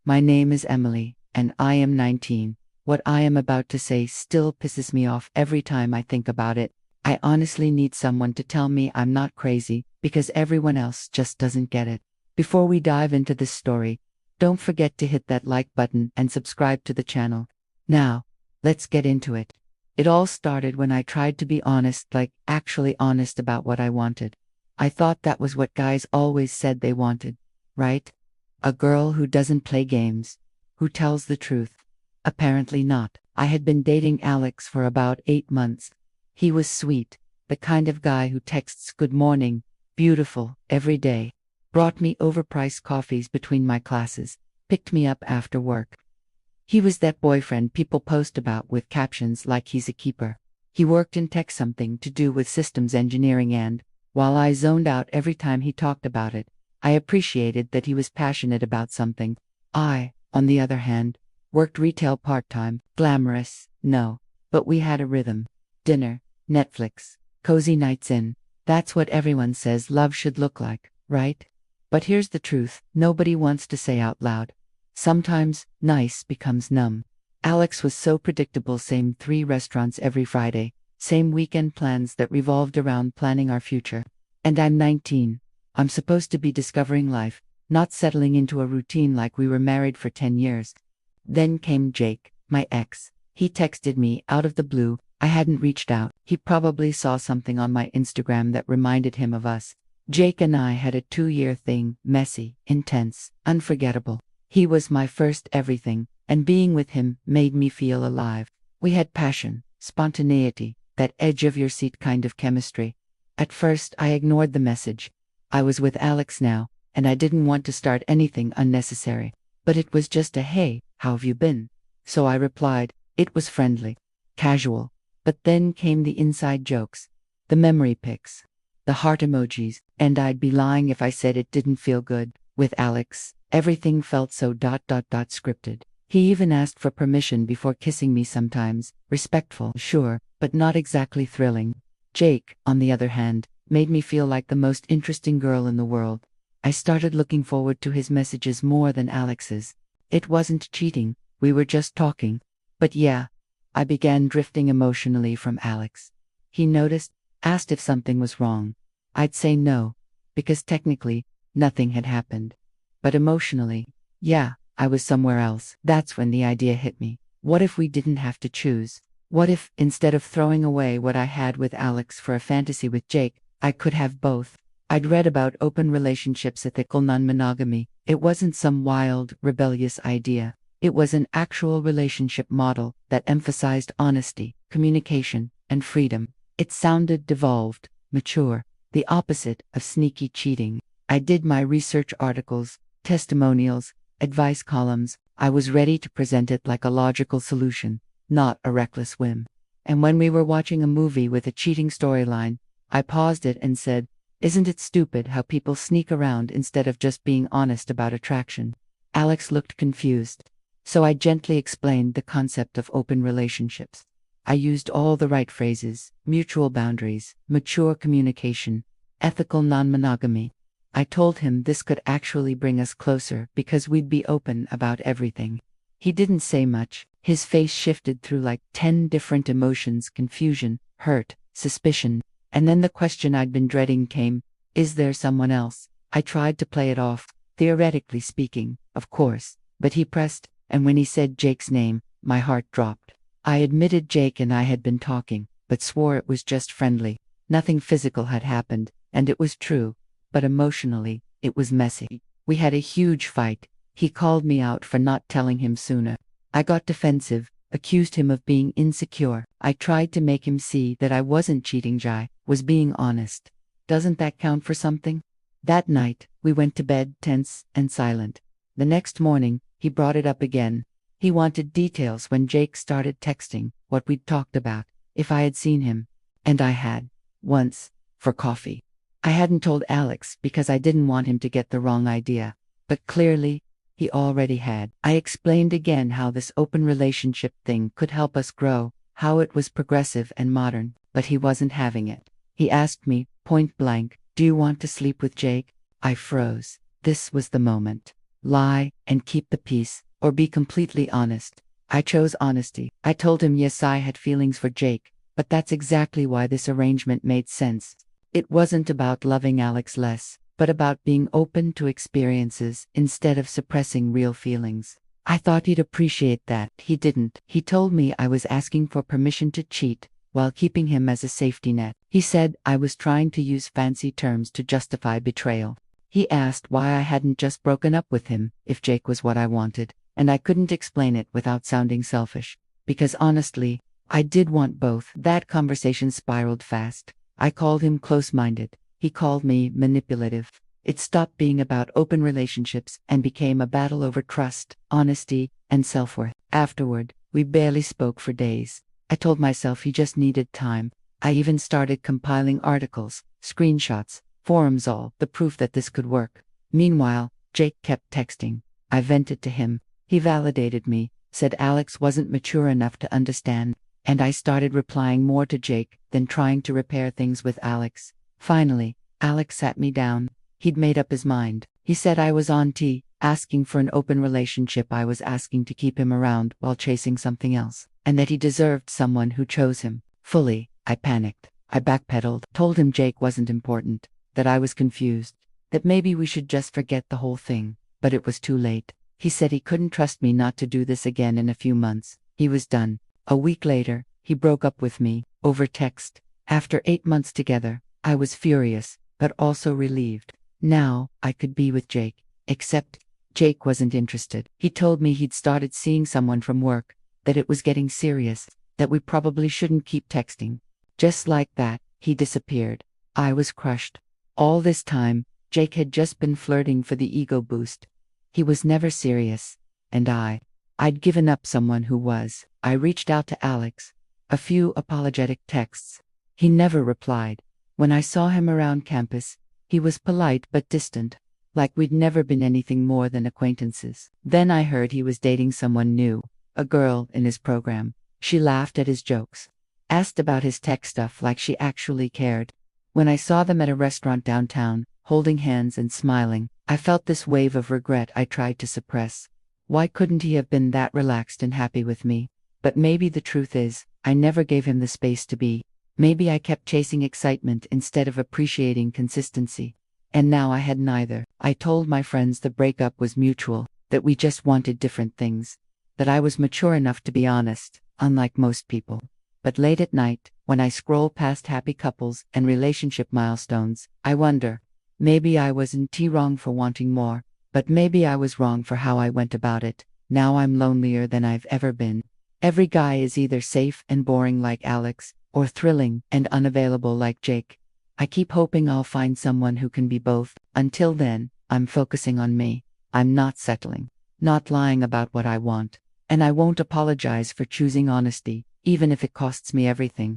My name is Emily, and I am 19. What I am about to say still pisses me off every time I think about it. I honestly need someone to tell me I'm not crazy, because everyone else just doesn't get it. Before we dive into this story, don't forget to hit that like button and subscribe to the channel. Now, let's get into it. It all started when I tried to be honest, like actually honest about what I wanted. I thought that was what guys always said they wanted, right? A girl who doesn't play games, who tells the truth. Apparently not. I had been dating Alex for about 8 months. He was sweet, the kind of guy who texts good morning, beautiful, every day, brought me overpriced coffees between my classes, picked me up after work. He was that boyfriend people post about with captions like he's a keeper. He worked in tech, something to do with systems engineering, and, while I zoned out every time he talked about it, I appreciated that he was passionate about something. I, on the other hand, worked retail part-time. Glamorous, no, but we had a rhythm. Dinner, Netflix, cozy nights in. That's what everyone says love should look like, right? But here's the truth nobody wants to say out loud. Sometimes, nice becomes numb. Alex was so predictable, same 3 restaurants every Friday, same weekend plans that revolved around planning our future. And I'm 19. I'm supposed to be discovering life, not settling into a routine like we were married for 10 years. Then came Jake, my ex. He texted me out of the blue. I hadn't reached out. He probably saw something on my Instagram that reminded him of us. Jake and I had a 2-year thing, messy, intense, unforgettable. He was my first everything, and being with him made me feel alive. We had passion, spontaneity, that edge-of-your-seat kind of chemistry. At first, I ignored the message. I was with Alex now, and I didn't want to start anything unnecessary. But it was just a "Hey, how have you been?" So I replied. It was friendly, casual. But then came the inside jokes, the memory pics, the heart emojis, and I'd be lying if I said it didn't feel good. With Alex, everything felt so scripted. He even asked for permission before kissing me sometimes. Respectful, sure, but not exactly thrilling. Jake, on the other hand, made me feel like the most interesting girl in the world. I started looking forward to his messages more than Alex's. It wasn't cheating, we were just talking. But yeah, I began drifting emotionally from Alex. He noticed, asked if something was wrong. I'd say no, because technically, nothing had happened. But emotionally, yeah, I was somewhere else. That's when the idea hit me. What if we didn't have to choose? What if, instead of throwing away what I had with Alex for a fantasy with Jake, I could have both? I'd read about open relationships, ethical non-monogamy. It wasn't some wild, rebellious idea. It was an actual relationship model that emphasized honesty, communication, and freedom. It sounded devolved, mature, the opposite of sneaky cheating. I did my research, articles, testimonials, advice columns. I was ready to present it like a logical solution, not a reckless whim. And when we were watching a movie with a cheating storyline, I paused it and said, "Isn't it stupid how people sneak around instead of just being honest about attraction?" Alex looked confused. So I gently explained the concept of open relationships. I used all the right phrases: mutual boundaries, mature communication, ethical non-monogamy. I told him this could actually bring us closer because we'd be open about everything. He didn't say much. His face shifted through like 10 different emotions: confusion, hurt, suspicion. And then the question I'd been dreading came: is there someone else? I tried to play it off, theoretically speaking, of course, but he pressed, and when he said Jake's name, my heart dropped. I admitted Jake and I had been talking, but swore it was just friendly. Nothing physical had happened, and it was true. But emotionally, it was messy. We had a huge fight. He called me out for not telling him sooner. I got defensive, accused him of being insecure. I tried to make him see that I wasn't cheating, I was being honest. Doesn't that count for something? That night, we went to bed tense and silent. The next morning, he brought it up again. He wanted details when Jake started texting, what we'd talked about, if I had seen him. And I had. Once. For coffee. I hadn't told Alex because I didn't want him to get the wrong idea. But clearly, he already had. I explained again how this open relationship thing could help us grow, how it was progressive and modern, but he wasn't having it. He asked me, point blank, "Do you want to sleep with Jake?" I froze. This was the moment. lie, and keep the peace, or be completely honest. I chose honesty. I told him yes, I had feelings for Jake, but that's exactly why this arrangement made sense. It wasn't about loving Alex less, but about being open to experiences instead of suppressing real feelings. I thought he'd appreciate that. He didn't. He told me I was asking for permission to cheat, while keeping him as a safety net. He said I was trying to use fancy terms to justify betrayal. He asked why I hadn't just broken up with him, if Jake was what I wanted, and I couldn't explain it without sounding selfish. Because honestly, I did want both. That conversation spiraled fast. I called him close-minded. He called me manipulative. It stopped being about open relationships and became a battle over trust, honesty, and self-worth. Afterward, we barely spoke for days. I told myself he just needed time. I even started compiling articles, screenshots, forums, all the proof that this could work. Meanwhile, Jake kept texting. I vented to him. He validated me, said Alex wasn't mature enough to understand, and I started replying more to Jake than trying to repair things with Alex. Finally, Alex sat me down. He'd made up his mind. He said I was asking for an open relationship. I was asking to keep him around while chasing something else, and that he deserved someone who chose him fully. I panicked. I backpedaled, told him Jake wasn't important, that I was confused, that maybe we should just forget the whole thing, but it was too late. He said he couldn't trust me not to do this again in a few months. He was done. A week later, he broke up with me, over text. After 8 months together, I was furious, but also relieved. Now, I could be with Jake. Except, Jake wasn't interested. He told me he'd started seeing someone from work, that it was getting serious, that we probably shouldn't keep texting. Just like that, he disappeared. I was crushed. All this time, Jake had just been flirting for the ego boost. He was never serious. And I'd given up someone who was. I reached out to Alex. A few apologetic texts. He never replied. When I saw him around campus, he was polite but distant, like we'd never been anything more than acquaintances. Then I heard he was dating someone new, a girl in his program. She laughed at his jokes, asked about his tech stuff like she actually cared. When I saw them at a restaurant downtown, holding hands and smiling, I felt this wave of regret I tried to suppress. Why couldn't he have been that relaxed and happy with me? But maybe the truth is, I never gave him the space to be. Maybe I kept chasing excitement instead of appreciating consistency. And now I had neither. I told my friends the breakup was mutual, that we just wanted different things, that I was mature enough to be honest, unlike most people. But late at night, when I scroll past happy couples and relationship milestones, I wonder, maybe I wasn't wrong for wanting more, but maybe I was wrong for how I went about it. Now I'm lonelier than I've ever been. Every guy is either safe and boring like Alex, or thrilling and unavailable like Jake. I keep hoping I'll find someone who can be both. Until then, I'm focusing on me. I'm not settling, not lying about what I want, and I won't apologize for choosing honesty, even if it costs me everything.